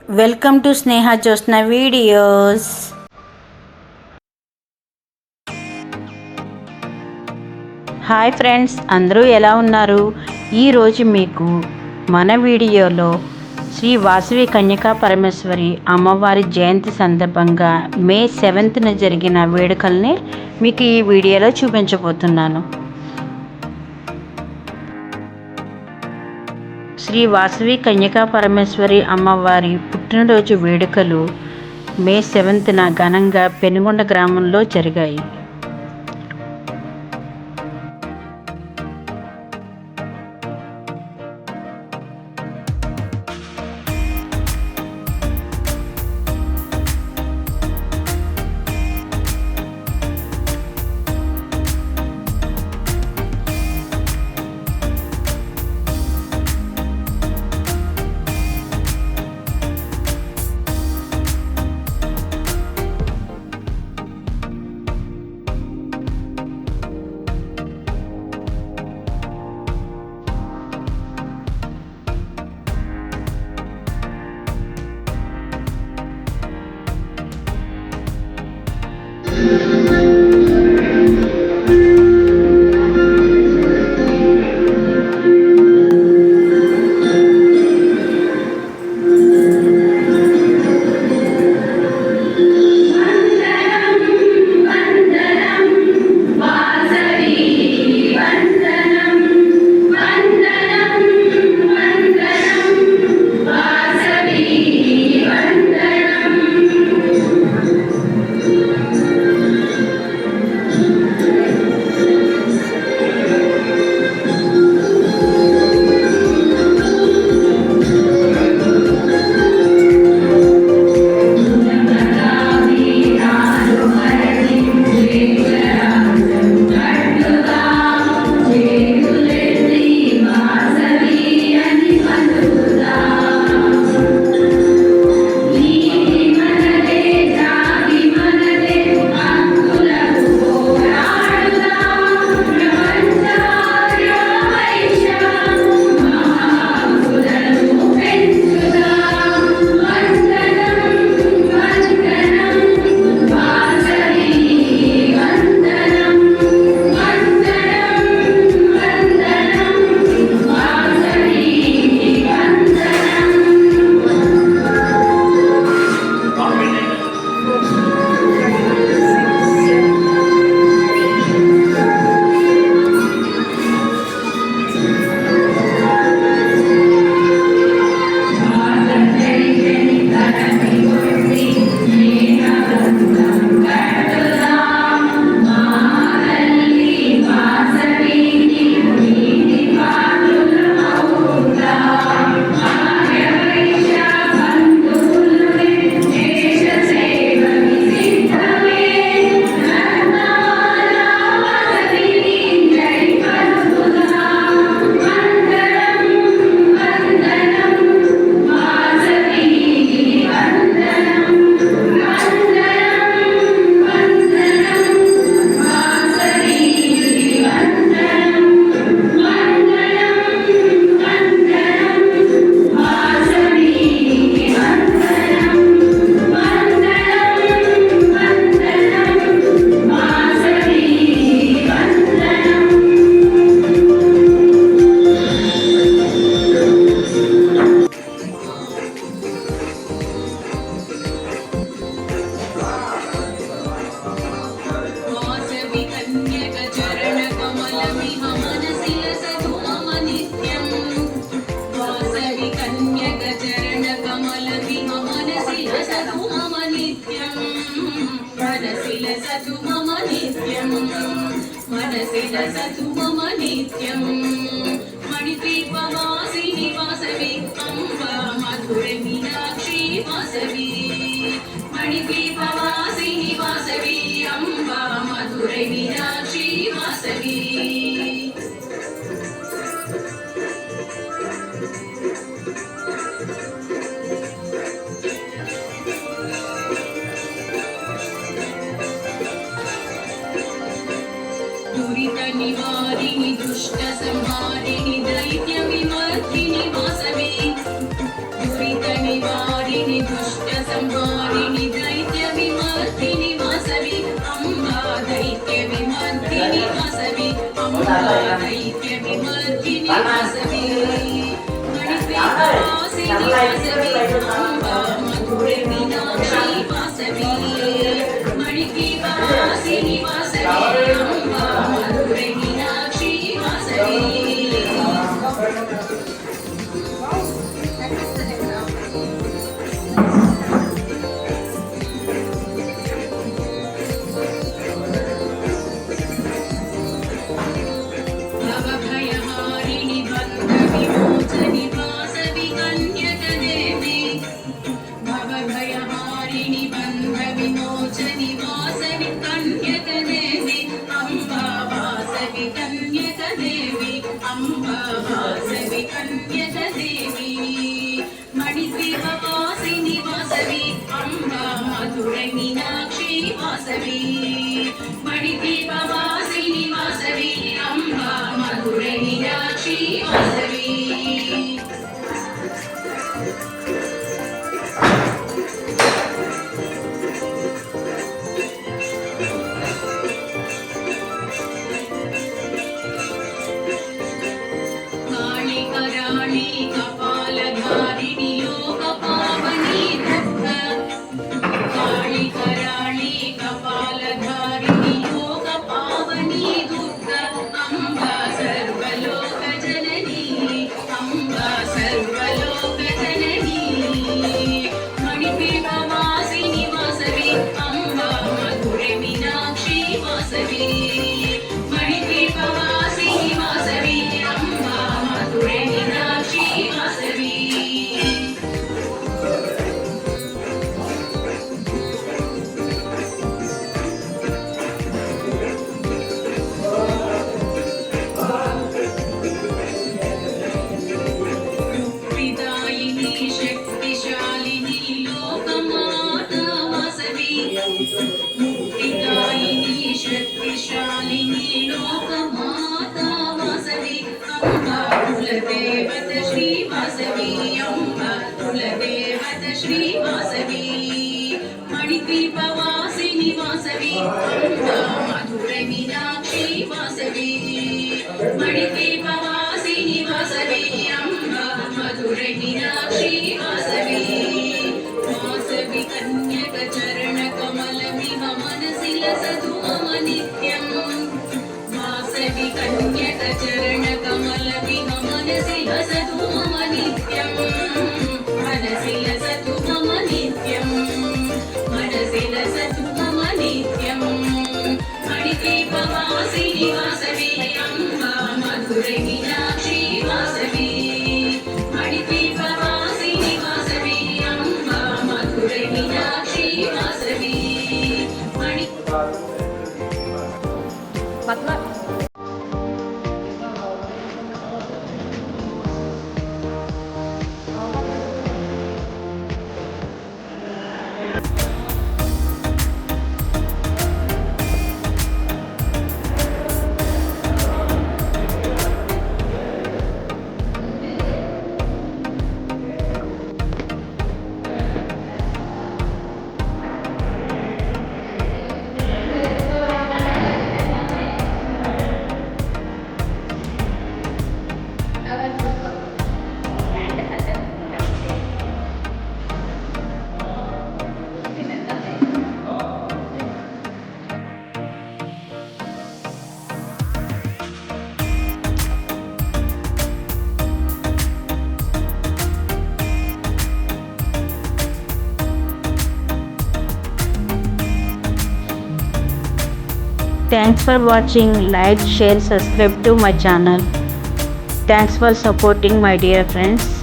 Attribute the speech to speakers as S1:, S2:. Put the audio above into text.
S1: Welcome to Sneha Jyotsna videos. Hi friends, అందరూ ఎలా ఉన్నారు? ఈరోజు మీకు మన వీడియోలో శ్రీ వాసవి కన్యకా పరమేశ్వరి అమ్మవారి జయంతి సందర్భంగా మే 7న జరిగిన వేడుకల్ని మీకు ఈ వీడియోలో చూపించబోతున్నాను. శ్రీ వాసవి కన్యకా పరమేశ్వరి అమ్మవారి పుట్టినరోజు వేడుకలు మే 7న ఘనంగా పెనుగొండ గ్రామంలో జరిగాయి.
S2: मनसिलसतु मम नित्यं मणिद्वीपवासिनि वासवी अम्बा मधुरै मीनाक्षी वासवी मणिद्वीपवासिनि वासवी अम्बा मधुरै मीनाक्षी वासवी निवारिणि दुष्ट संहारिणि दैत्य विमर्दिनि वासवी दुरित निवारिणि अम्बा दैत्यविमर्दिनि वासवी मणिपीठवासिनि वासवी अम्बा मधुरे मीनाक्षी वासवी मणिपीठवासिनि वासवी अम्बा मधुरे मीनाक्षी वासवी भवभयहारिणि बन्धविमोचनि वासवि कन्यकदेवी भवभयहारिणि बन्धविमोचनि वासवि कन्यकदेवी अम्बा वासवि कन्यकदेवी अम्बा वासवि कन्यकदेवी मणिद्वीपवासिनि वासवि अम्बा मधुरै मीनाक्षी वासवी मणिद्वीपवासिनि वासवी अम्बा मधुरै मीनाक्षी वासवी काली कराळी कपालधारिणि लोकपावनी दुर्गा काली कराळी कपालधारिणि लोकपावनी दुर्गा अम्बा सर्वलोकजननी अम्बा सर्वलोकजननी मणिपीठवासिनि वासवी अम्बा मधुरे मीनाक्षी वासवी मणिपीठवासिनि वासवी अम्बा मधुरे मीनाक्षी वासवी विदायिनी शक्तिशालिनी लोकमाता वासवी मुक्तिदायिनी शक्तिशालिनी लोकमाता वासवी अम्बा कुलदेवत श्री वासवी अम्बा कुलदेवत श्री वासवी मणिद्वीपवासिनि वासवी अम्बा मधुरै मीनाक्षी वासवी मणिद्वीपवासिनि वासवी अम्बा मधुरै मीनाक्षी वासवी वासवी कन्यकचरणकमलमिव मनसि लसतु मम नित्यम् वासवी कन्यकचरणकमलमिव मनसि लसतु मम नित्यम् मनसि लसतु मम नित्यम् मनसि लसतु मम नित्यम् मणिद्वीपवासिनि वासवी अम्बा मधुरै मीनाक्षी वासवी मणिद्वीपवासिनि वासवी अम्बा मधुरै मीनाक्षी वासवी मणि
S1: Thanks for watching. Like, share, subscribe to my channel. Thanks for supporting my dear friends.